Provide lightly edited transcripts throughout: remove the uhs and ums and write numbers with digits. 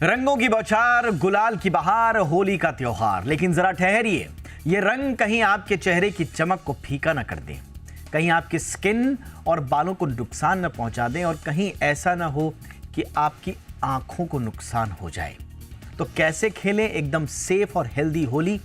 रंगों की बौछार, गुलाल की बहार, होली का त्योहार। लेकिन जरा ठहरिए, ये रंग कहीं आपके चेहरे की चमक को फीका न कर दें, कहीं आपकी स्किन और बालों को नुकसान न पहुंचा दें, और कहीं ऐसा न हो कि आपकी आंखों को नुकसान हो जाए। तो कैसे खेलें एकदम सेफ और हेल्दी होली?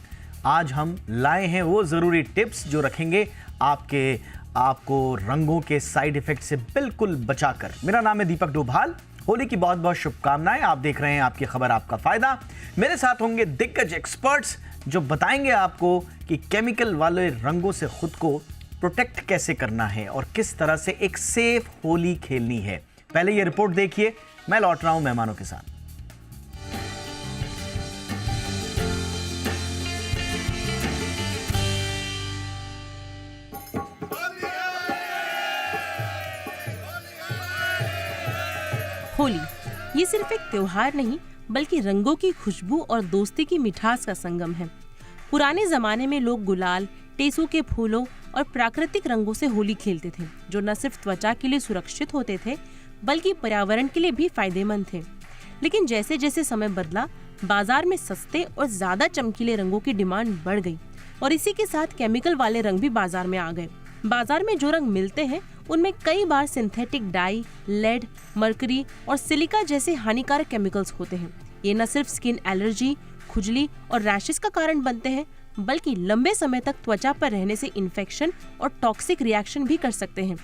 आज हम लाए हैं वो जरूरी टिप्स जो रखेंगे आपको रंगों के साइड इफेक्ट से बिल्कुल बचाकर। मेरा नाम है दीपक डोभाल। होली की बहुत बहुत शुभकामनाएं। आप देख रहे हैं आपकी खबर आपका फायदा। मेरे साथ होंगे दिग्गज एक्सपर्ट्स जो बताएंगे आपको कि केमिकल वाले रंगों से खुद को प्रोटेक्ट कैसे करना है और किस तरह से एक सेफ होली खेलनी है। पहले ये रिपोर्ट देखिए, मैं लौट रहा हूं मेहमानों के साथ। होली ये सिर्फ एक त्योहार नहीं बल्कि रंगों की खुशबू और दोस्ती की मिठास का संगम है। पुराने जमाने में लोग गुलाल, टेसू के फूलों और प्राकृतिक रंगों से होली खेलते थे, जो न सिर्फ त्वचा के लिए सुरक्षित होते थे बल्कि पर्यावरण के लिए भी फायदेमंद थे। लेकिन जैसे जैसे समय बदला, बाजार में सस्ते और ज्यादा चमकीले रंगों की डिमांड बढ़ गई और इसी के साथ केमिकल वाले रंग भी बाजार में आ गए। बाजार में जो रंग मिलते हैं उनमें कई बार सिंथेटिक डाई, लेड, मरकरी और सिलिका जैसे हानिकारक केमिकल्स होते हैं। ये न सिर्फ स्किन एलर्जी, खुजली और रैशेस का कारण बनते हैं बल्कि लंबे समय तक त्वचा पर रहने से इन्फेक्शन और टॉक्सिक रिएक्शन भी कर सकते हैं।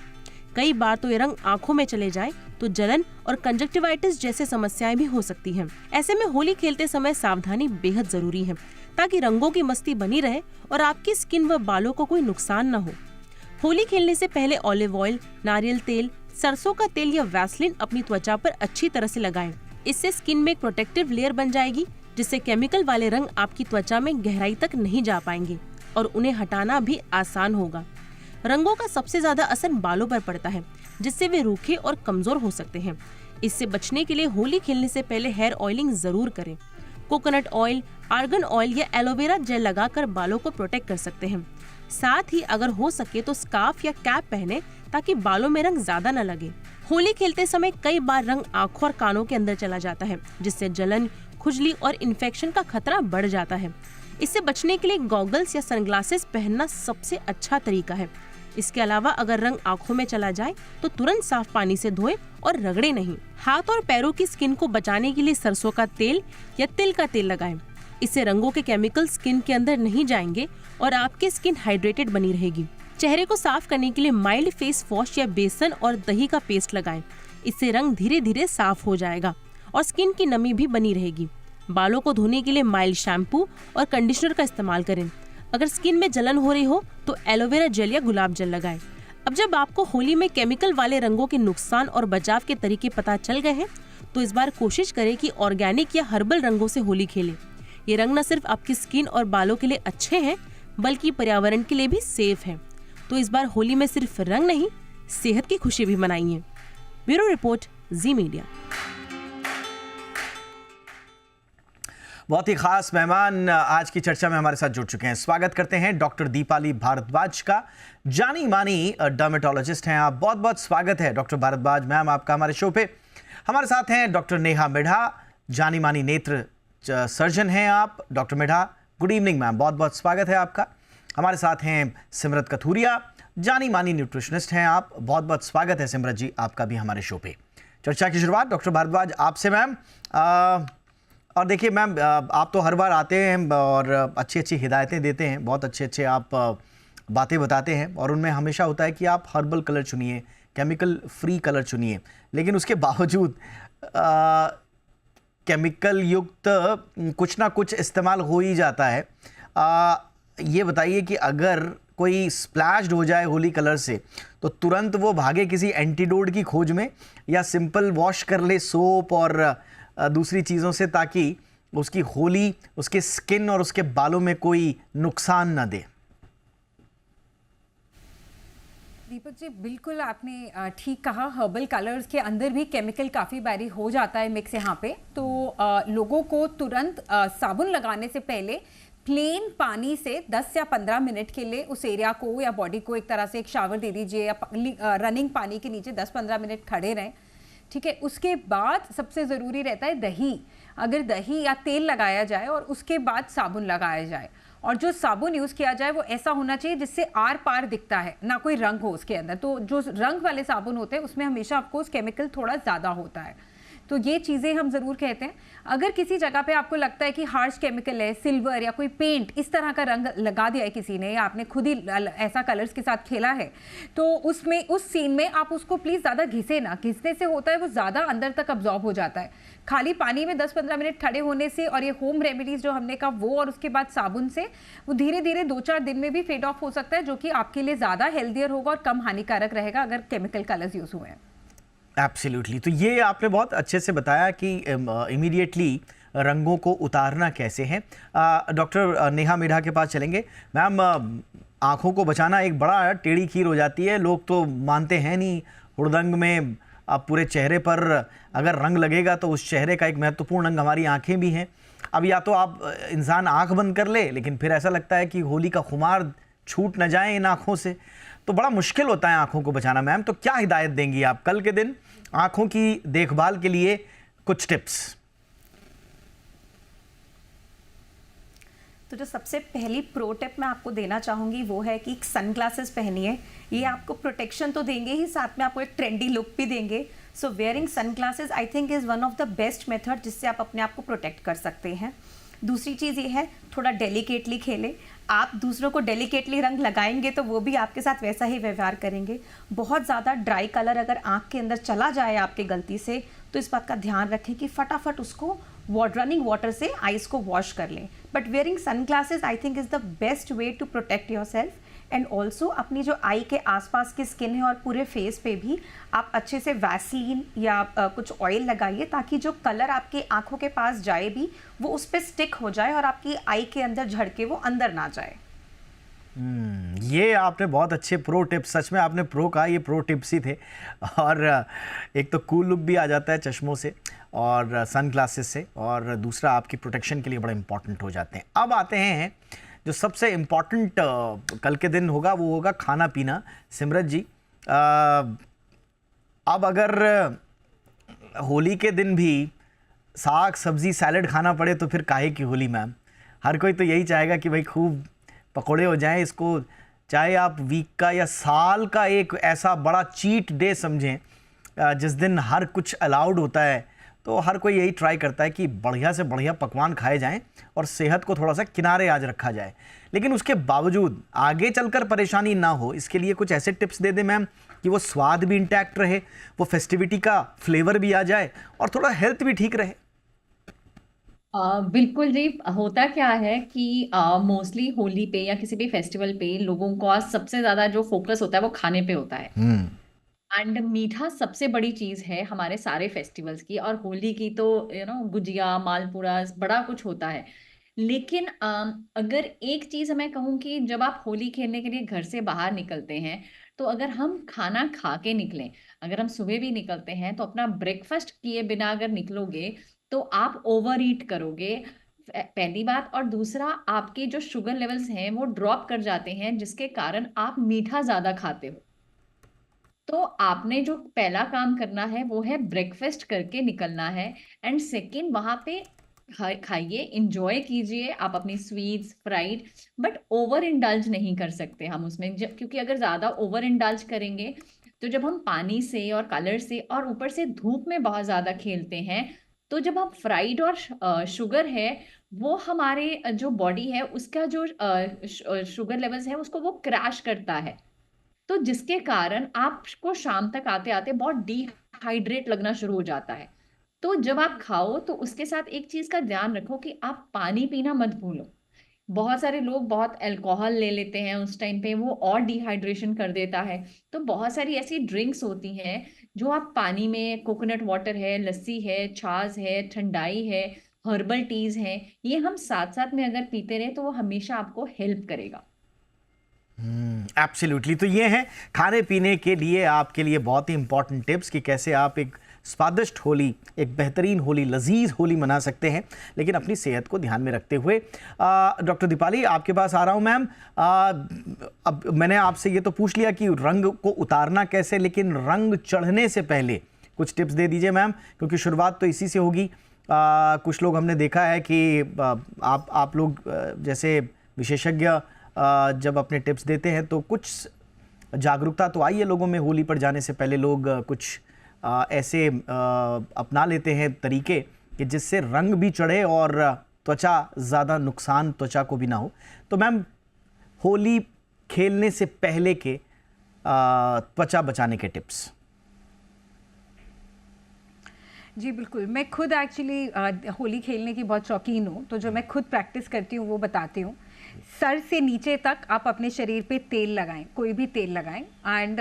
कई बार तो ये रंग आंखों में चले जाए तो जलन और कंजक्टिवाइटिस जैसे समस्याएं भी हो सकती हैं। ऐसे में होली खेलते समय सावधानी बेहद जरूरी है ताकि रंगों की मस्ती बनी रहे और आपकी स्किन व बालों को कोई नुकसान न हो। होली खेलने से पहले ऑलिव ऑयल, नारियल तेल, सरसों का तेल या वैसलीन अपनी त्वचा पर अच्छी तरह से लगाएं। इससे स्किन में एक प्रोटेक्टिव लेयर बन जाएगी जिससे केमिकल वाले रंग आपकी त्वचा में गहराई तक नहीं जा पाएंगे और उन्हें हटाना भी आसान होगा। रंगों का सबसे ज्यादा असर बालों पर पड़ता है जिससे वे रूखे और कमजोर हो सकते हैं। इससे बचने के लिए होली खेलने से पहले हेयर ऑयलिंग जरूर करें। कोकोनट ऑयल, आर्गन ऑयल या एलोवेरा जेल लगाकर बालों को प्रोटेक्ट कर सकते हैं। साथ ही अगर हो सके तो स्कार्फ या कैप पहने ताकि बालों में रंग ज्यादा न लगे। होली खेलते समय कई बार रंग आंखों और कानों के अंदर चला जाता है जिससे जलन, खुजली और इन्फेक्शन का खतरा बढ़ जाता है। इससे बचने के लिए गॉगल्स या सनग्लासेस पहनना सबसे अच्छा तरीका है। इसके अलावा अगर रंग आंखों में चला जाए तो तुरंत साफ पानी से धोएं और रगड़े नहीं। हाथ और पैरों की स्किन को बचाने के लिए सरसों का तेल या तिल का तेल लगाएं। इससे रंगों के केमिकल स्किन के अंदर नहीं जाएंगे और आपकी स्किन हाइड्रेटेड बनी रहेगी। चेहरे को साफ करने के लिए माइल्ड फेस वॉश या बेसन और दही का पेस्ट लगाएं। इससे रंग धीरे धीरे साफ हो जाएगा और स्किन की नमी भी बनी रहेगी। बालों को धोने के लिए माइल्ड शैम्पू और कंडीशनर का इस्तेमाल करें। अगर स्किन में जलन हो रही हो तो एलोवेरा जेल या गुलाब जल लगाएं। अब जब आपको होली में केमिकल वाले रंगों के नुकसान और बचाव के तरीके पता चल गए हैं तो इस बार कोशिश करें कि ऑर्गेनिक या हर्बल रंगों से होली खेलें। ये रंग न सिर्फ आपकी स्किन और बालों के लिए अच्छे हैं बल्कि पर्यावरण के लिए भी सेफ हैं। तो इस बार होली में सिर्फ रंग नहीं, सेहत की खुशी भी मनाइए। ब्यूरो रिपोर्ट, जी मीडिया। बहुत ही खास मेहमान आज की चर्चा में हमारे साथ जुड़ चुके हैं। स्वागत करते हैं डॉक्टर दीपाली भारद्वाज का। जानी मानी डर्मेटोलॉजिस्ट हैं आप। बहुत बहुत स्वागत है डॉक्टर भारद्वाज मैम आपका हमारे शो पे। हमारे साथ हैं डॉक्टर नेहा मिढ़ा, जानी मानी नेत्र सर्जन हैं आप। Doctor Midha, good evening ma'am, बहुत बहुत स्वागत है आपका। हमारे साथ हैं सिमरत कथूरिया, जानी मानी न्यूट्रिशनिस्ट हैं आप। बहुत बहुत स्वागत है सिमरत जी आपका भी हमारे शो पे। चर्चा की शुरुआत डॉक्टर भारद्वाज आपसे मैम। और देखिए मैम, आप तो हर बार आते हैं और अच्छी अच्छी हिदायतें देते हैं, बहुत अच्छे आप बातें बताते हैं और उनमें हमेशा होता है कि आप हर्बल कलर चुनिए, केमिकल फ्री कलर चुनिए, लेकिन उसके बावजूद केमिकल युक्त कुछ ना कुछ इस्तेमाल हो ही जाता है। ये बताइए कि अगर कोई स्प्लैश्ड हो जाए होली कलर से तो तुरंत वो भागे किसी एंटीडोट की खोज में या सिंपल वॉश कर ले सोप और दूसरी चीज़ों से ताकि उसकी होली उसके स्किन और उसके बालों में कोई नुकसान न दे? दीपक जी, बिल्कुल आपने ठीक कहा। हर्बल कलर्स के अंदर भी केमिकल काफ़ी बारी हो जाता है मिक्स यहाँ पे। तो लोगों को तुरंत साबुन लगाने से पहले प्लेन पानी से 10 या 15 मिनट के लिए उस एरिया को या बॉडी को एक तरह से एक शावर दे दीजिए या रनिंग पानी के नीचे 10-15 मिनट खड़े रहें। ठीक है। उसके बाद सबसे ज़रूरी रहता है दही, अगर दही या तेल लगाया जाए और उसके बाद साबुन लगाया जाए, और जो साबुन यूज़ किया जाए वो ऐसा होना चाहिए जिससे आर पार दिखता है, ना कोई रंग हो उसके अंदर। तो जो रंग वाले साबुन होते हैं उसमें हमेशा आपको केमिकल थोड़ा ज़्यादा होता है। तो ये चीज़ें हम ज़रूर कहते हैं। अगर किसी जगह पे आपको लगता है कि हार्श केमिकल है, सिल्वर या कोई पेंट इस तरह का रंग लगा दिया है किसी ने, या आपने खुद ही ऐसा कलर्स के साथ खेला है, तो उसमें उस सीन में आप उसको प्लीज़ ज़्यादा घिसे ना। घिसने से होता है वो ज़्यादा अंदर तक अब्जॉर्ब हो जाता है। खाली पानी में 10-15 मिनट खड़े होने से और ये होम रेमेडीज़ जो हमने कहा वो, और उसके बाद साबुन से, वो धीरे धीरे 2-4 दिन में भी फेड ऑफ हो सकता है, जो कि आपके लिए ज़्यादा हेल्दियर होगा और कम हानिकारक रहेगा अगर केमिकल कलर्स यूज़ हुए हैं। एब्सोल्युटली। तो ये आपने बहुत अच्छे से बताया कि इमीडिएटली रंगों को उतारना कैसे है। डॉक्टर नेहा मिढ़ा के पास चलेंगे। मैम, आँखों को बचाना एक बड़ा टेढ़ी खीर हो जाती है। लोग तो मानते हैं नहीं, हुड़दंग में अब पूरे चेहरे पर अगर रंग लगेगा तो उस चेहरे का एक महत्वपूर्ण अंग हमारी आँखें भी हैं। अब या तो आप इंसान आँख बंद कर ले, लेकिन फिर ऐसा लगता है कि होली का खुमार छूट न जाए इन आँखों से, तो बड़ा मुश्किल होता है आँखों को बचाना। मैम, तो क्या हिदायत देंगी आप कल के दिन आँखों की देखभाल के लिए, कुछ टिप्स? तो जो सबसे पहली प्रो टिप मैं आपको देना चाहूँगी वो है कि सनग्लासेस पहनिए। ये आपको प्रोटेक्शन तो देंगे ही, साथ में आपको एक ट्रेंडी लुक भी देंगे। So wearing sunglasses I think is one of the best method जिससे आप अपने आप को प्रोटेक्ट कर सकते हैं। दूसरी चीज़ ये है, थोड़ा डेलिकेटली खेलें। आप दूसरों को डेलिकेटली रंग लगाएंगे तो वो भी आपके साथ वैसा ही व्यवहार करेंगे। बहुत ज़्यादा ड्राई कलर अगर आँख के अंदर चला जाए आपके गलती से, तो इस बात का ध्यान रखें कि फटाफट उसको रनिंग वाटर से आइज़ को वॉश कर लें। But wearing sunglasses I think is the best way to protect yourself. And also अपनी जो आई के आसपास की स्किन है और पूरे फेस पे भी आप अच्छे से वैसलीन या कुछ ऑयल लगाइए, ताकि जो कलर आपके आंखों के पास जाए भी वो उस पर स्टिक हो जाए और आपकी आई के अंदर झड़के वो अंदर ना जाए। ये आपने बहुत अच्छे प्रो टिप्स, सच में आपने प्रो कहा, ये प्रो टिप्स ही थे। और एक तो कूल लुक भी आ जाता है चश्मों से और सन ग्लासेस से, और दूसरा आपकी प्रोटेक्शन के लिए बड़ा इंपॉर्टेंट हो जाते हैं। अब आते हैं जो सबसे इम्पॉर्टेंट कल के दिन होगा, वो होगा खाना पीना। सिमरत जी, अब अगर होली के दिन भी साग सब्जी सैलड खाना पड़े तो फिर काहे की होली मैम? हर कोई तो यही चाहेगा कि भाई खूब पकोड़े हो जाएं। इसको चाहे आप वीक का या साल का एक ऐसा बड़ा चीट डे समझें जिस दिन हर कुछ अलाउड होता है, तो हर कोई यही ट्राई करता है कि बढ़िया से बढ़िया पकवान खाए जाएं और सेहत को थोड़ा सा किनारे आज रखा जाए। लेकिन उसके बावजूद आगे चलकर परेशानी ना हो, इसके लिए कुछ ऐसे टिप्स दे दें मैम कि वो स्वाद भी इंटैक्ट रहे, वो फेस्टिविटी का फ्लेवर भी आ जाए और थोड़ा हेल्थ भी ठीक रहे। बिल्कुल जी। होता क्या है कि मोस्टली होली पे या किसी भी फेस्टिवल पे लोगों का सबसे ज्यादा जो फोकस होता है वो खाने पे होता है। एंड मीठा सबसे बड़ी चीज है हमारे सारे फेस्टिवल्स की, और होली की तो गुजिया मालपुरा बड़ा कुछ होता है। लेकिन अगर एक चीज मैं कहूँ कि जब आप होली खेलने के लिए घर से बाहर निकलते हैं, तो अगर हम खाना खा के निकलें, अगर हम सुबह भी निकलते हैं तो अपना ब्रेकफास्ट किए बिना अगर निकलोगे तो आप ओवर ईट करोगे, पहली बात। और दूसरा, आपके जो शुगर लेवल्स हैं वो ड्रॉप कर जाते हैं, जिसके कारण आप मीठा ज्यादा खाते हो। तो आपने जो पहला काम करना है वो है ब्रेकफास्ट करके निकलना है। एंड सेकंड, वहां पे खाइए, इंजॉय कीजिए आप अपनी sweets fried, but over indulge नहीं कर सकते हम उसमें, क्योंकि अगर ज्यादा ओवर इंडल्ज करेंगे तो जब हम पानी से और कलर से और ऊपर से धूप में बहुत ज्यादा खेलते हैं, तो जब हम फ्राइड और शुगर है वो हमारे जो बॉडी है उसका जो शुगर लेवल्स है उसको वो क्रैश करता है। तो जिसके कारण आपको शाम तक आते आते बहुत डिहाइड्रेट लगना शुरू हो जाता है। तो जब आप खाओ तो उसके साथ एक चीज का ध्यान रखो कि आप पानी पीना मत भूलो। बहुत सारे लोग बहुत अल्कोहल ले लेते हैं उस टाइम पे, वो और डिहाइड्रेशन कर देता है। तो बहुत सारी ऐसी ड्रिंक्स होती हैं जो आप पानी में, कोकोनट वाटर है, लस्सी है, छाछ है, ठंडाई है, हर्बल टीज है, ये हम साथ साथ में अगर पीते रहे तो वो हमेशा आपको हेल्प करेगा। एब्सोल्युटली। तो ये हैं खाने पीने के लिए आपके लिए बहुत ही इंपॉर्टेंट टिप्स कि कैसे आप एक स्वादिष्ट होली, एक बेहतरीन होली, लजीज होली मना सकते हैं, लेकिन अपनी सेहत को ध्यान में रखते हुए। डॉक्टर दीपाली, आपके पास आ रहा हूं मैम। अब मैंने आपसे ये तो पूछ लिया कि रंग को उतारना कैसे, लेकिन रंग चढ़ने से पहले कुछ टिप्स दे दीजिए मैम, क्योंकि शुरुआत तो इसी से होगी। कुछ लोग हमने देखा है कि आप लोग जैसे विशेषज्ञ जब अपने टिप्स देते हैं तो कुछ जागरूकता तो आई है लोगों में। होली पर जाने से पहले लोग कुछ ऐसे अपना लेते हैं तरीके कि जिससे रंग भी चढ़े और त्वचा ज़्यादा नुकसान त्वचा को भी ना हो। तो मैम, होली खेलने से पहले के त्वचा बचाने के टिप्स। जी बिल्कुल, मैं खुद एक्चुअली होली खेलने की बहुत शौकीन हूँ, तो जो मैं खुद प्रैक्टिस करती हूँ वो बताती हूँ। सर से नीचे तक आप अपने शरीर पे तेल लगाएं, कोई भी तेल लगाएं, एंड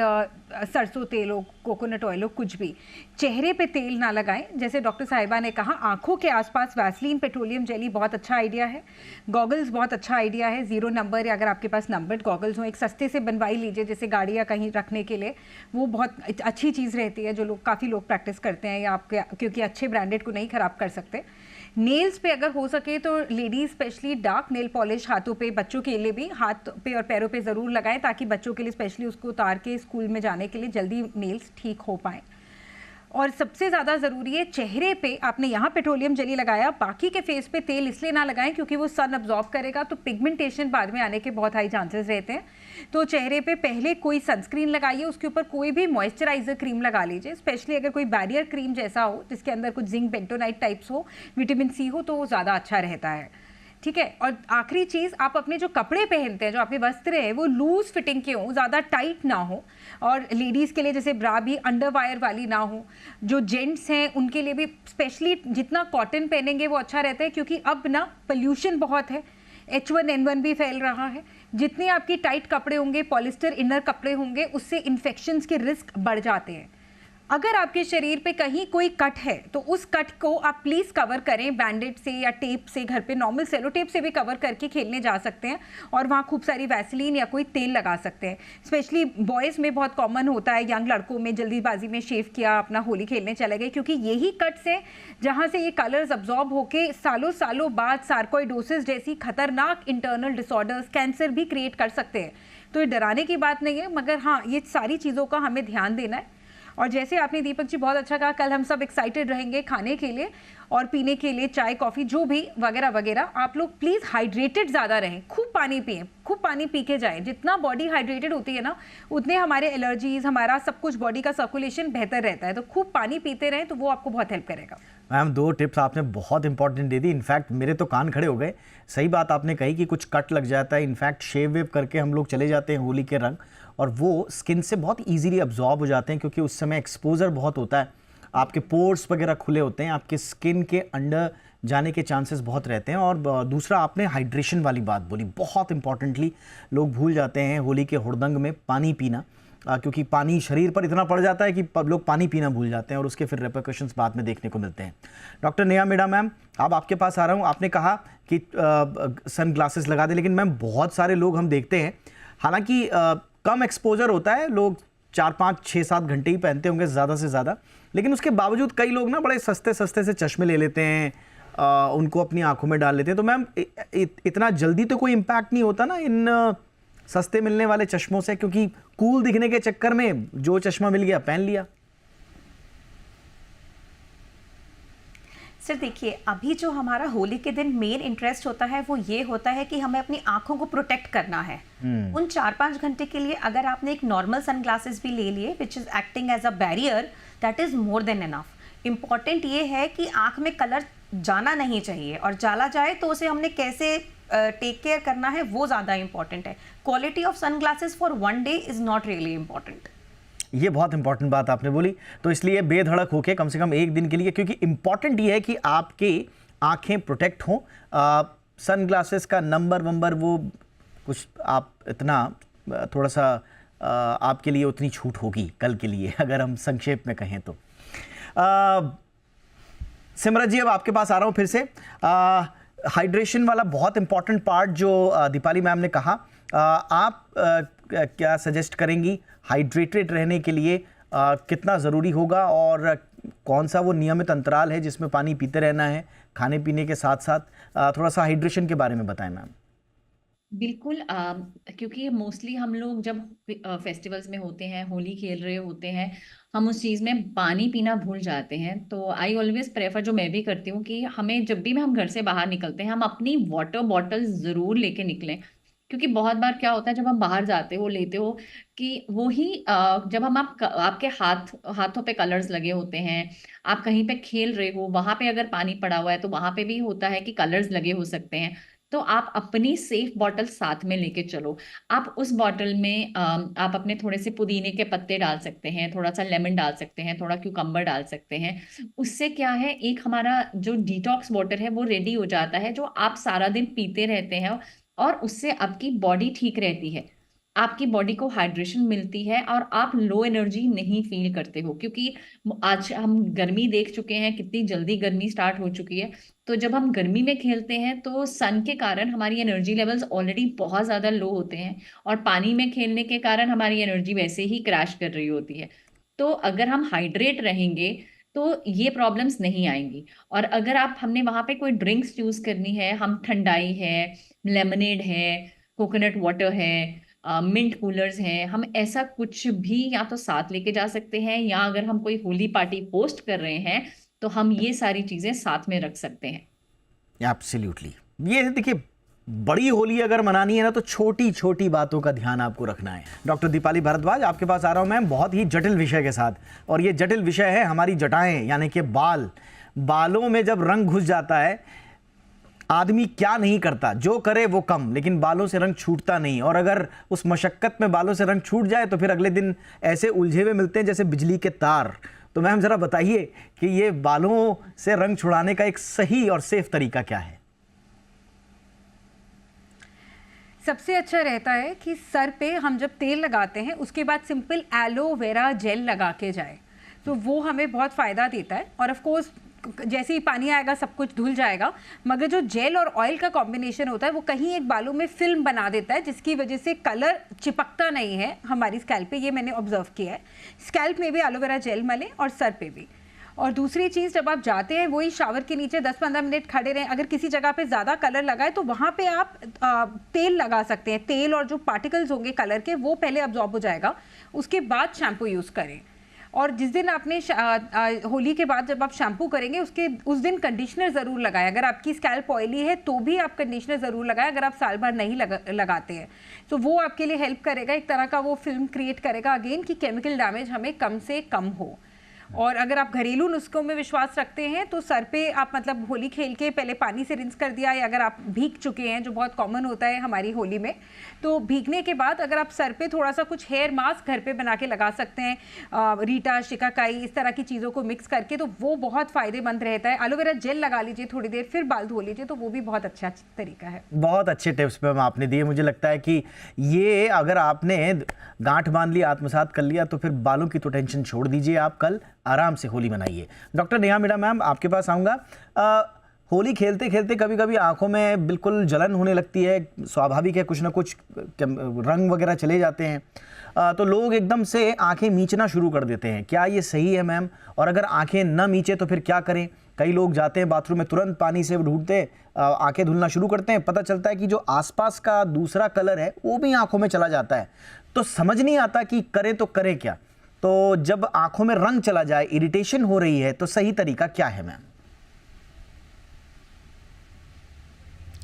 सरसों तेल हो, कोकोनट ऑयल हो, कुछ भी। चेहरे पे तेल ना लगाएं, जैसे डॉक्टर साहिबा ने कहा। आंखों के आसपास वैसलीन, पेट्रोलियम जेली बहुत अच्छा आइडिया है। गॉगल्स बहुत अच्छा आइडिया है, 0 नंबर, या अगर आपके पास नंबर्ड गॉगल्स हो, एक सस्ते से बनवाई लीजिए, जैसे गाड़ी या कहीं रखने के लिए, वो बहुत अच्छी चीज़ रहती है, जो लोग काफ़ी लोग प्रैक्टिस करते हैं, या आपके क्योंकि अच्छे ब्रांडेड को नहीं ख़राब कर सकते। नेल्स पे अगर हो सके तो ladies specially dark nail polish हाथों पे, बच्चों के लिए भी हाथ पे और पैरों पे ज़रूर लगाएं, ताकि बच्चों के लिए स्पेशली उसको उतार के स्कूल में जाने के लिए जल्दी नेल्स ठीक हो पाएँ। और सबसे ज़्यादा ज़रूरी है, चेहरे पे आपने यहाँ पेट्रोलियम जेली लगाया, बाकी के फेस पे तेल इसलिए ना लगाएं क्योंकि वो सन अब्जॉर्ब करेगा, तो पिगमेंटेशन बाद में आने के बहुत हाई चांसेस रहते हैं। तो चेहरे पे पहले कोई सनस्क्रीन लगाइए, उसके ऊपर कोई भी मॉइस्चराइजर क्रीम लगा लीजिए, स्पेशली अगर कोई बैरियर क्रीम जैसा हो जिसके अंदर कुछ जिंक बेंटोनाइट टाइप्स हो, विटामिन सी हो, तो वो ज़्यादा अच्छा रहता है। ठीक है। और आखिरी चीज़, आप अपने जो कपड़े पहनते हैं, जो आपके वस्त्र है, वो लूज फिटिंग के हों, ज़्यादा टाइट ना हो, और लेडीज़ के लिए जैसे ब्रा भी अंडरवायर वाली ना हो। जो जेंट्स हैं उनके लिए भी स्पेशली जितना कॉटन पहनेंगे वो अच्छा रहता है, क्योंकि अब ना पोल्यूशन बहुत है, H1N1 भी फैल रहा है। जितने आपकी टाइट कपड़े होंगे, पॉलिस्टर इनर कपड़े होंगे, उससे इन्फेक्शंस के रिस्क बढ़ जाते हैं। अगर आपके शरीर पे कहीं कोई कट है तो उस कट को आप प्लीज़ कवर करें बैंडेड से या टेप से, घर पे नॉर्मल सेलो टेप से भी कवर करके खेलने जा सकते हैं, और वहाँ खूब सारी वैसलीन या कोई तेल लगा सकते हैं। स्पेशली बॉयज़ में बहुत कॉमन होता है, यंग लड़कों में जल्दीबाजी में शेव किया, अपना होली खेलने चले गए, क्योंकि यही कट्स हैं जहाँ से ये कलर्स अब्जॉर्ब होके सालों सालों बाद सार्कोइडोसिस जैसी खतरनाक इंटरनल डिसऑर्डर्स, कैंसर भी क्रिएट कर सकते हैं। तो ये डराने की बात नहीं है, मगर हाँ, ये सारी चीज़ों का हमें ध्यान देना है। और जैसे आपने दीपक जी बहुत अच्छा कहा, कल हम सब एक्साइटेड रहेंगे खाने के लिए और पीने के लिए, चाय कॉफ़ी जो भी वगैरह वगैरह। आप लोग प्लीज़ हाइड्रेटेड ज़्यादा रहें, खूब पानी पिएं, खूब पानी पी के जाएँ। जितना बॉडी हाइड्रेटेड होती है ना, उतने हमारे एलर्जीज़, हमारा सब कुछ, बॉडी का सर्कुलेशन बेहतर रहता है। तो खूब पानी पीते रहें, तो वो आपको बहुत हेल्प करेगा। मैम, 2 टिप्स आपने बहुत इंपॉर्टेंट दे दी। इनफैक्ट मेरे तो कान खड़े हो गए। सही बात आपने कही कि कुछ कट लग जाता है, इनफैक्ट शेव वेव करके हम लोग चले जाते हैं होली के रंग, और वो स्किन से बहुत इजीली अब्जॉर्ब हो जाते हैं, क्योंकि उस समय एक्सपोजर बहुत होता है, आपके पोर्स वगैरह खुले होते हैं, आपके स्किन के अंडर जाने के चांसेस बहुत रहते हैं। और दूसरा, आपने हाइड्रेशन वाली बात बोली, बहुत इंपॉर्टेंटली लोग भूल जाते हैं होली के हुड़दंग में पानी पीना, क्योंकि पानी शरीर पर इतना पड़ जाता है कि लोग पानी पीना भूल जाते हैं, और उसके फिर रेपरकशंस बाद में देखने को मिलते हैं। डॉक्टर नेहा मीणा मैम, अब आपके पास आ रहा हूँ। आपने कहा कि सन ग्लासेस लगा दे, लेकिन मैम बहुत सारे लोग हम देखते हैं, हालांकि कम एक्सपोजर होता है, लोग 4, 5, 6, 7 घंटे ही पहनते होंगे ज़्यादा से ज़्यादा, लेकिन उसके बावजूद कई लोग ना बड़े सस्ते सस्ते से चश्मे ले लेते हैं, उनको अपनी आंखों में डाल लेते हैं। तो मैम, इतना जल्दी तो कोई इम्पैक्ट नहीं होता ना इन सस्ते मिलने वाले चश्मों से, क्योंकि कूल दिखने के चक्कर में जो चश्मा मिल गया पहन लिया? सर देखिए, अभी जो हमारा होली के दिन मेन इंटरेस्ट होता है वो ये होता है कि हमें अपनी आंखों को प्रोटेक्ट करना है। उन 4-5 घंटे के लिए अगर आपने एक नॉर्मल सन ग्लासेस भी ले लिए, which is acting as a barrier, that is more than enough. Important ये है कि आंख में कलर जाना नहीं चाहिए, और जाला जाए तो उसे हमने कैसे टेक केयर करना है वो ज़्यादा इंपॉर्टेंट है। Quality of sun glasses for 1 day is not really important. ये बहुत इंपॉर्टेंट बात आपने बोली। तो इसलिए बेधड़क होके कम से कम 1 दिन के लिए, क्योंकि इंपॉर्टेंट ये है कि आपके आंखें प्रोटेक्ट हों। सन ग्लासेस का नंबर वंबर वो कुछ आप इतना थोड़ा सा आपके लिए उतनी छूट होगी कल के लिए, अगर हम संक्षेप में कहें तो। सिमरत जी, अब आपके पास आ रहा हूँ फिर से। हाइड्रेशन वाला बहुत इंपॉर्टेंट पार्ट जो दीपाली मैम ने कहा, आप क्या सजेस्ट करेंगी हाइड्रेटेड रहने के लिए? कितना ज़रूरी होगा, और कौन सा वो नियमित अंतराल है जिसमें पानी पीते रहना है खाने पीने के साथ साथ? थोड़ा सा हाइड्रेशन के बारे में बताएं मैम। बिल्कुल क्योंकि मोस्टली हम लोग जब फेस्टिवल्स में होते हैं, होली खेल रहे होते हैं, हम उस चीज़ में पानी पीना भूल जाते हैं। तो आई ऑलवेज प्रेफर, जो मैं भी करती हूँ, कि हमें जब भी हम घर से बाहर निकलते हैं, हम अपनी वाटर बॉटल ज़रूर लेके निकलें। क्योंकि बहुत बार क्या होता है, जब हम बाहर जाते हो, लेते हो, कि वो ही जब हम आपके हाथों पे कलर्स लगे होते हैं, आप कहीं पे खेल रहे हो, वहां पे अगर पानी पड़ा हुआ है तो वहां पे भी होता है कि कलर्स लगे हो सकते हैं। तो आप अपनी सेफ बॉटल साथ में लेके चलो। आप उस बॉटल में आप अपने थोड़े से पुदीने के पत्ते डाल सकते हैं, थोड़ा सा लेमन डाल सकते हैं, थोड़ा क्यूकम्बर डाल सकते हैं। उससे क्या है, एक हमारा जो डिटॉक्स वाटर है वो रेडी हो जाता है, जो आप सारा दिन पीते रहते हैं, और उससे आपकी बॉडी ठीक रहती है, आपकी बॉडी को हाइड्रेशन मिलती है, और आप लो एनर्जी नहीं फील करते हो। क्योंकि आज हम गर्मी देख चुके हैं, कितनी जल्दी गर्मी स्टार्ट हो चुकी है। तो जब हम गर्मी में खेलते हैं तो सन के कारण हमारी एनर्जी लेवल्स ऑलरेडी बहुत ज़्यादा लो होते हैं, और पानी में खेलने के कारण हमारी एनर्जी वैसे ही क्रैश कर रही होती है। तो अगर हम हाइड्रेट रहेंगे तो ये प्रॉब्लम्स नहीं आएंगी। और अगर आप हमने वहाँ पे कोई ड्रिंक्स चूज करनी है, हम ठंडाई है, लेमनेड है, कोकोनट वाटर है, मिंट कूलर्स हैं, हम ऐसा कुछ भी या तो साथ लेके जा सकते हैं, या अगर हम कोई होली पार्टी होस्ट कर रहे हैं तो हम ये सारी चीजें साथ में रख सकते हैं। एब्सोल्युटली। ये देखिए, बड़ी होली अगर मनानी है ना तो छोटी छोटी बातों का ध्यान आपको रखना है। डॉक्टर दीपाली भारद्वाज, आपके पास आ रहा हूं मैम बहुत ही जटिल विषय के साथ, और ये जटिल विषय है हमारी जटाएं, यानी कि बाल। बालों में जब रंग घुस जाता है, आदमी क्या नहीं करता, जो करे वो कम, लेकिन बालों से रंग छूटता नहीं। और अगर उस मशक्कत में बालों से रंग छूट जाए तो फिर अगले दिन ऐसे उलझे हुए मिलते हैं जैसे बिजली के तार। तो मैम ज़रा बताइए कि ये बालों से रंग छुड़ाने का एक सही और सेफ तरीका क्या है? सबसे अच्छा रहता है कि सर पे हम जब तेल लगाते हैं उसके बाद सिंपल एलोवेरा जेल लगा के जाए, तो वो हमें बहुत फ़ायदा देता है। और ऑफ कोर्स जैसे ही पानी आएगा सब कुछ धुल जाएगा, मगर जो जेल और ऑयल का कॉम्बिनेशन होता है वो कहीं एक बालों में फिल्म बना देता है, जिसकी वजह से कलर चिपकता नहीं है हमारी स्कैल्प पे। ये मैंने ऑब्जर्व किया है। स्कैल्प में भी एलोवेरा जेल मलें और सर पे भी। और दूसरी चीज़, जब आप जाते हैं वही शावर के नीचे 10-15 मिनट खड़े रहें। अगर किसी जगह पे ज़्यादा कलर लगा है तो वहाँ पे आप तेल लगा सकते हैं। तेल और जो पार्टिकल्स होंगे कलर के वो पहले अब्जॉर्ब हो जाएगा, उसके बाद शैम्पू यूज़ करें। और जिस दिन आपने होली के बाद जब आप शैम्पू करेंगे उस दिन कंडीशनर ज़रूर लगाएं। अगर आपकी स्कैल्प ऑयली है तो भी आप कंडीशनर ज़रूर लगाएं। अगर आप साल भर नहीं लगाते हैं तो वो आपके लिए हेल्प करेगा, एक तरह का वो फिल्म क्रिएट करेगा अगेन, कि केमिकल डैमेज हमें कम से कम हो। और अगर आप घरेलू नुस्खों में विश्वास रखते हैं तो सर पे आप मतलब होली खेल के पहले पानी से रिंस कर दिया, या अगर आप भीग चुके हैं, जो बहुत कॉमन होता है हमारी होली में, तो भीगने के बाद अगर आप सर पे थोड़ा सा कुछ हेयर मास्क घर पे बना के लगा सकते हैं, रीटा, शिकाकाई, इस तरह की चीज़ों को मिक्स करके, तो वो बहुत फ़ायदेमंद रहता है। एलोवेरा जेल लगा लीजिए थोड़ी देर, फिर बाल धो लीजिए, तो वो भी बहुत अच्छा तरीका है। बहुत अच्छे टिप्स मैम आपने दिए। मुझे लगता है कि ये अगर आपने गांठ बांध लिया, आत्मसात कर लिया, तो फिर बालों की तो टेंशन छोड़ दीजिए, आप कल आराम से होली मनाइए। डॉक्टर नेहा मीणा मैम, आपके पास आऊँगा। होली खेलते खेलते कभी कभी आंखों में बिल्कुल जलन होने लगती है, स्वाभाविक है, कुछ ना कुछ रंग वगैरह चले जाते हैं, तो लोग एकदम से आंखें मीचना शुरू कर देते हैं। क्या ये सही है मैम? और अगर आंखें न मीचे तो फिर क्या करें? कई लोग जाते हैं बाथरूम में, तुरंत पानी से ढूंढते आंखें धुलना शुरू करते हैं, पता चलता है कि जो आसपास का दूसरा कलर है वो भी आंखों में चला जाता है। तो समझ नहीं आता कि करें तो करें क्या। तो जब आंखों में रंग चला जाए, इरिटेशन हो रही है, तो सही तरीका क्या है मैम?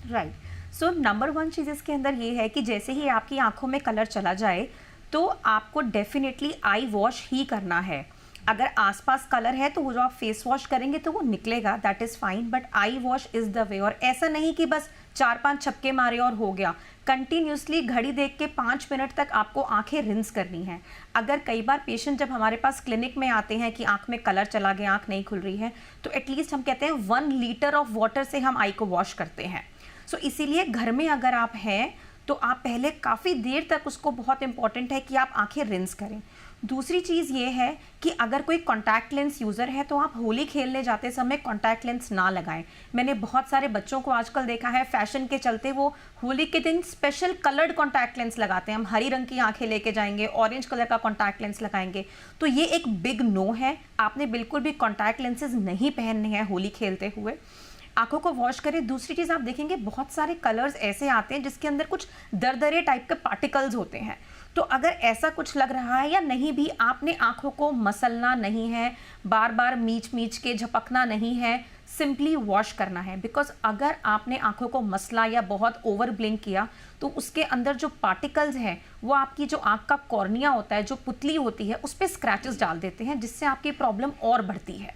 राइट, सो नंबर 1 चीज़ इसके अंदर ये है कि जैसे ही आपकी आंखों में कलर चला जाए तो आपको डेफिनेटली आई वॉश ही करना है। अगर आसपास कलर है तो वो जो आप फेस वॉश करेंगे तो वो निकलेगा, that is fine, but I wash is the way. और ऐसा नहीं कि बस 4-5 छक्के मारे और हो गया। कंटिन्यूसली घड़ी देख के 5 मिनट तक आपको आंखें रिंस करनी है। अगर कई बार पेशेंट जब हमारे पास क्लिनिक में आते हैं कि आंख में कलर चला गया, आंख नहीं खुल रही है, तो एटलीस्ट हम कहते हैं 1 लीटर ऑफ वाटर से हम आई को वॉश करते हैं। सो इसीलिए घर में अगर आप हैं तो आप पहले काफ़ी देर तक, उसको बहुत इंपॉर्टेंट है कि आप आंखें रिंस करें। दूसरी चीज़ ये है कि अगर कोई कॉन्टैक्ट लेंस यूज़र है तो आप होली खेलने जाते समय कॉन्टैक्ट लेंस ना लगाएं। मैंने बहुत सारे बच्चों को आजकल देखा है, फैशन के चलते वो होली के दिन स्पेशल कलर्ड कॉन्टैक्ट लेंस लगाते हैं। हम हरी रंग की आंखें लेके जाएंगे, ऑरेंज कलर का कॉन्टैक्ट लेंस लगाएंगे, तो ये एक बिग नो है। आपने बिल्कुल भी कॉन्टैक्ट लेंसेज नहीं पहनने हैं होली खेलते हुए। आंखों को वॉश करें। दूसरी चीज आप देखेंगे बहुत सारे कलर्स ऐसे आते हैं जिसके अंदर कुछ दरदरे टाइप के पार्टिकल्स होते हैं। तो अगर ऐसा कुछ लग रहा है या नहीं भी, आपने आंखों को मसलना नहीं है, बार बार मीच के झपकना नहीं है, सिंपली वॉश करना है। बिकॉज अगर आपने आंखों को मसला या बहुत ओवर ब्लिंक किया तो उसके अंदर जो पार्टिकल्स हैं वो आपकी जो आंख का कॉर्निया होता है, जो पुतली होती है, उस पर स्क्रैचेस डाल देते हैं, जिससे आपकी प्रॉब्लम और बढ़ती है।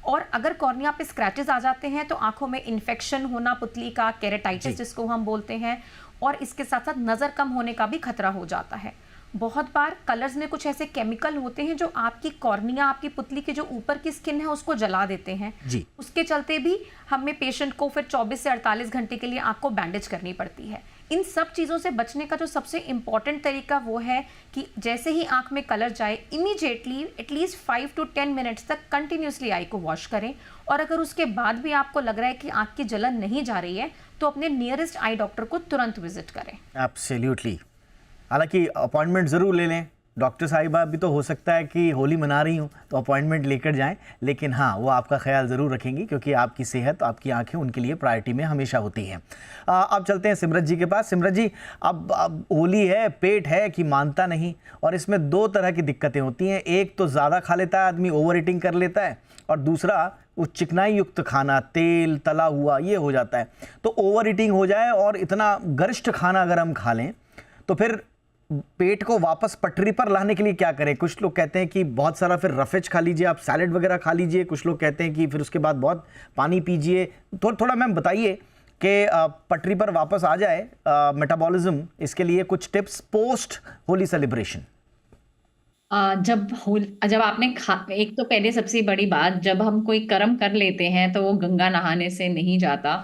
और अगर कॉर्निया पे स्क्रैचेस आ जाते हैं तो आंखों में इन्फेक्शन होना, पुतली का केरेटाइटिस जिसको हम बोलते हैं, और इसके साथ साथ नज़र कम होने का भी खतरा हो जाता है। बहुत बार कलर्स में कुछ ऐसे केमिकल होते हैं जो आपकी कॉर्निया, आपकी पुतली के जो ऊपर की स्किन है उसको जला देते हैं जी। उसके चलते भी हमें पेशेंट को फिर 24 से 48 घंटे के लिए आंख को बैंडेज करनी पड़ती है। इन सब चीज़ों से बचने का जो सबसे इम्पॉर्टेंट तरीका वो है कि जैसे ही आंख में कलर जाए इमीडिएटली एटलीस्ट 5 to 10 मिनट्स तक कंटिन्यूसली आई को वॉश करें। और अगर उसके बाद भी आपको लग रहा है कि आंख की जलन नहीं जा रही है तो अपने नियरेस्ट आई डॉक्टर को तुरंत विजिट करें। एब्सोल्युटली। हालांकि अपॉइंटमेंट ज़रूर ले लें। डॉक्टर साहिबा भी तो हो सकता है कि होली मना रही हूँ तो अपॉइंटमेंट लेकर जाएं, लेकिन हाँ वो आपका ख्याल ज़रूर रखेंगी क्योंकि आपकी सेहत, आपकी आंखें उनके लिए प्रायोरिटी में हमेशा होती हैं। अब चलते हैं सिमरत जी के पास। सिमरत जी, अब होली है, पेट है कि मानता नहीं, और इसमें दो तरह की दिक्कतें होती हैं। एक तो ज़्यादा खा लेता है आदमी, ओवर ईटिंग कर लेता है, और दूसरा वो चिकनाई युक्त खाना, तेल तला हुआ, ये हो जाता है। तो ओवर ईटिंग हो जाए और इतना गरिष्ठ खाना अगर हम खा लें तो फिर पेट को वापस पटरी पर लाने के लिए क्या करें? कुछ लोग कहते हैं कि बहुत सारा फिर रफेज खा लीजिए, आप सैलेड वगैरह खा लीजिए। कुछ लोग कहते हैं कि फिर उसके बाद बहुत पानी पीजिए। थोड़ा मैम बताइए कि पटरी पर वापस आ जाए मेटाबॉलिज्म, इसके लिए कुछ टिप्स पोस्ट होली सेलिब्रेशन। जब आपने एक तो पहले सबसे बड़ी बात, जब हम कोई कर्म कर लेते हैं तो वो गंगा नहाने से नहीं जाता।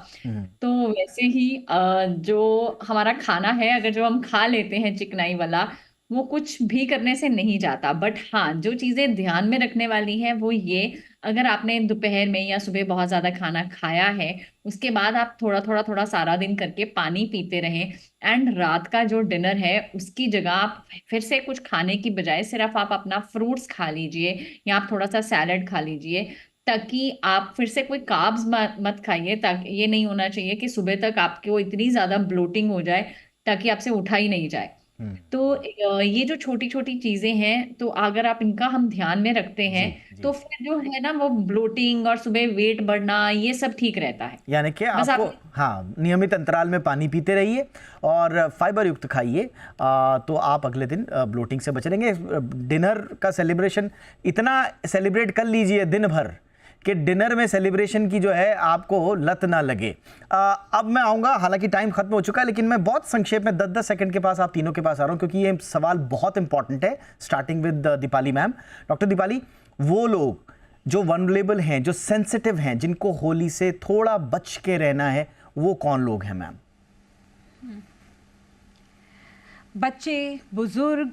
तो वैसे ही जो हमारा खाना है, अगर जो हम खा लेते हैं चिकनाई वाला, वो कुछ भी करने से नहीं जाता। बट हाँ, जो चीजें ध्यान में रखने वाली हैं वो ये, अगर आपने दोपहर में या सुबह बहुत ज्यादा खाना खाया है, उसके बाद आप थोड़ा सारा दिन करके पानी पीते रहें। एंड रात का जो डिनर है उसकी जगह आप फिर से कुछ खाने की बजाय सिर्फ आप अपना फ्रूट्स खा लीजिए या आप थोड़ा सा सैलड खा लीजिए, ताकि आप फिर से कोई कार्ब्स मत खाइए। ताकि ये नहीं होना चाहिए कि सुबह तक आपको इतनी ज्यादा ब्लोटिंग हो जाए ताकि आपसे उठा ही नहीं जाए। तो ये जो छोटी छोटी चीजें हैं, तो अगर आप इनका हम ध्यान में रखते हैं तो फिर जो है ना वो ब्लोटिंग और सुबह वेट बढ़ना, ये सब ठीक रहता है। यानी कि आपको हाँ नियमित अंतराल में पानी पीते रहिए और फाइबर युक्त खाइए, तो आप अगले दिन ब्लोटिंग से बच रहेंगे। डिनर का सेलिब्रेशन इतना सेलिब्रेट कर लीजिए दिन भर कि डिनर में सेलिब्रेशन की जो है आपको लत ना लगे। अब मैं आऊँगा, हालांकि टाइम खत्म हो चुका है, लेकिन मैं बहुत संक्षेप में 10-10 सेकंड के पास आप तीनों के पास आ रहा हूँ क्योंकि ये सवाल बहुत इंपॉर्टेंट है। Starting with Deepali ma'am. Doctor Deepali, वो लोग जो वनरेबल हैं, जो सेंसिटिव हैं, जिनको होली से थोड़ा बच के रहना है, वो कौन लोग हैं मैम? बच्चे, बुजुर्ग,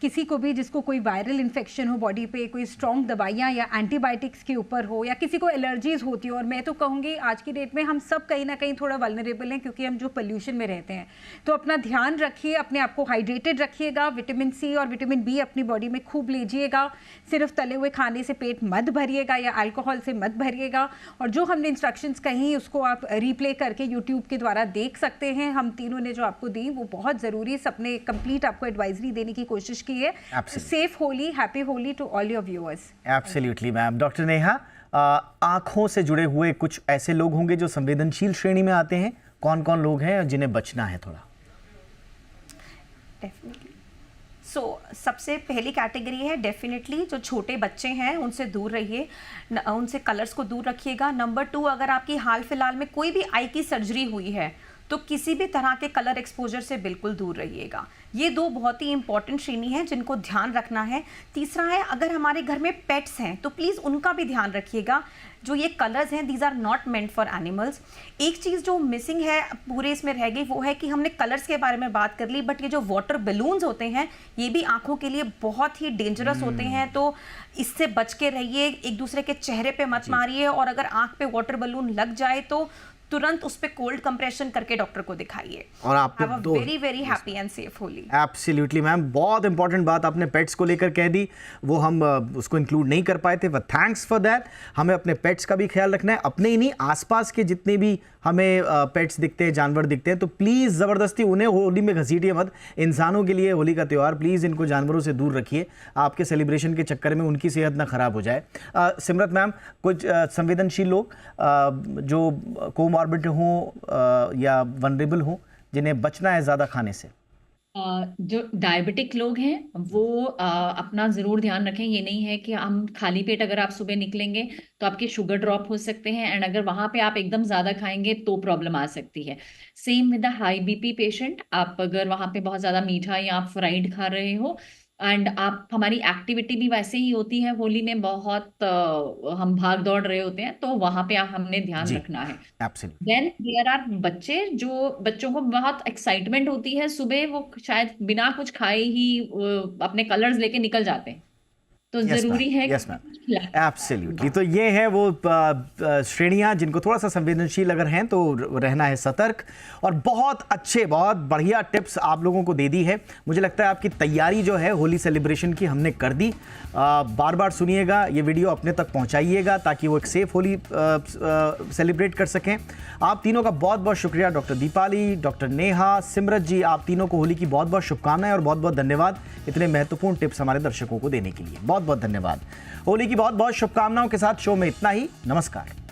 किसी को भी जिसको कोई वायरल इन्फेक्शन हो बॉडी पे, कोई स्ट्रॉन्ग दवाइयाँ या एंटीबायोटिक्स के ऊपर हो, या किसी को एलर्जीज होती हो। और मैं तो कहूँगी आज की डेट में हम सब कहीं ना कहीं थोड़ा वल्नरेबल हैं क्योंकि हम जो पोल्यूशन में रहते हैं। तो अपना ध्यान रखिए, अपने आप को हाइड्रेटेड रखिएगा, विटामिन सी और विटामिन बी अपनी बॉडी में खूब लीजिएगा। सिर्फ तले हुए खाने से पेट मत भरिएगा या अल्कोहल से मत भरिएगा। और जो हमने इंस्ट्रक्शंस कही उसको आप रिप्ले करके यूट्यूब के द्वारा देख सकते हैं। हम तीनों ने जो आपको दी वो बहुत ज़रूरी, सबने कंप्लीट आपको एडवाइजरी देने की कोशिश की है। Safe Holi, happy Holi to all your viewers. Absolutely ma'am. Doctor Neha, आंखों से जुड़े हुए कुछ ऐसे लोग होंगे जो संवेदनशील श्रेणी में आते हैं, कौन कौन लोग हैं जिन्हें बचना है थोड़ा? डेफिनेटली। सबसे पहली कैटेगरी है डेफिनेटली जो छोटे बच्चे हैं, उनसे दूर रहिए, उनसे कलर्स को दूर रखिएगा। नंबर 2, अगर आपकी हाल फिलहाल में कोई भी आई की सर्जरी हुई है तो किसी भी तरह के कलर एक्सपोजर से बिल्कुल दूर रहिएगा। ये 2 बहुत ही इंपॉर्टेंट श्रेणी है जिनको ध्यान रखना है। तीसरा है, अगर हमारे घर में पेट्स हैं तो प्लीज़ उनका भी ध्यान रखिएगा। जो ये कलर्स हैं, these are not meant for animals. एक चीज़ जो मिसिंग है पूरे इसमें रह गई, वो है कि हमने कलर्स के बारे में बात कर ली, बट ये जो वाटर बलून्स होते हैं ये भी आंखों के लिए बहुत ही डेंजरस होते हैं। तो इससे बच के रहिए, एक दूसरे के चेहरे पे मत मारिए, और अगर आंख पे वाटर बलून लग जाए तो तुरंत उस पे कोल्ड कंप्रेशन करके डॉक्टर को दिखाइए। और आपने हैव अ दो very very happy and safe Holi. Absolutely ma'am, बहुत इंपॉर्टेंट बात आपने पेट्स को लेकर कह दी, वो हम उसको इंक्लूड नहीं कर पाए थे, बट थैंक्स फॉर दैट। हमें अपने पेट्स का भी ख्याल रखना है, अपने ही नहीं आसपास के जितने भी हमें पेट्स दिखते हैं, जानवर दिखते हैं, तो प्लीज़ ज़बरदस्ती उन्हें होली में घसीटिए मत। इंसानों के लिए होली का त्यौहार, प्लीज़ इनको जानवरों से दूर रखिए, आपके सेलिब्रेशन के चक्कर में उनकी सेहत ना ख़राब हो जाए। सिमरत मैम, कुछ संवेदनशील लोग जो कोमॉर्बिड हों या वनरेबल हों, जिन्हें बचना है ज़्यादा खाने से। जो डायबिटिक लोग हैं वो अपना ज़रूर ध्यान रखें। ये नहीं है कि हम खाली पेट अगर आप सुबह निकलेंगे तो आपके शुगर ड्रॉप हो सकते हैं, एंड अगर वहाँ पे आप एकदम ज़्यादा खाएंगे तो प्रॉब्लम आ सकती है। Same with the high BP patient, आप अगर वहाँ पे बहुत ज़्यादा मीठा या आप फ्राइड खा रहे हो, एंड आप हमारी एक्टिविटी भी वैसे ही होती है होली में, बहुत हम भाग दौड़ रहे होते हैं, तो वहाँ पे हमने ध्यान जी, रखना है। एब्सोल्युटली। देन देयर आर बच्चे, जो बच्चों को बहुत एक्साइटमेंट होती है सुबह, वो शायद बिना कुछ खाए ही अपने कलर्स लेके निकल जाते हैं, तो जरूरी है यस मैम, एब्सोल्युटली। तो ये है वो श्रेणियां जिनको थोड़ा सा संवेदनशील अगर हैं तो रहना है सतर्क। और बहुत अच्छे, बहुत बढ़िया टिप्स आप लोगों को दे दी है। मुझे लगता है आपकी तैयारी जो है होली सेलिब्रेशन की हमने कर दी। बार बार सुनिएगा, ये वीडियो अपने तक पहुंचाइएगा ताकि वो एक सेफ होली सेलिब्रेट कर सकें। आप तीनों का बहुत बहुत शुक्रिया, डॉक्टर दीपाली, डॉक्टर नेहा, सिमरत जी, आप तीनों को होली की बहुत बहुत शुभकामनाएं और बहुत बहुत धन्यवाद इतने महत्वपूर्ण टिप्स हमारे दर्शकों को देने के लिए। बहुत बहुत धन्यवाद। होली की बहुत बहुत शुभकामनाओं के साथ शो में इतना ही। नमस्कार।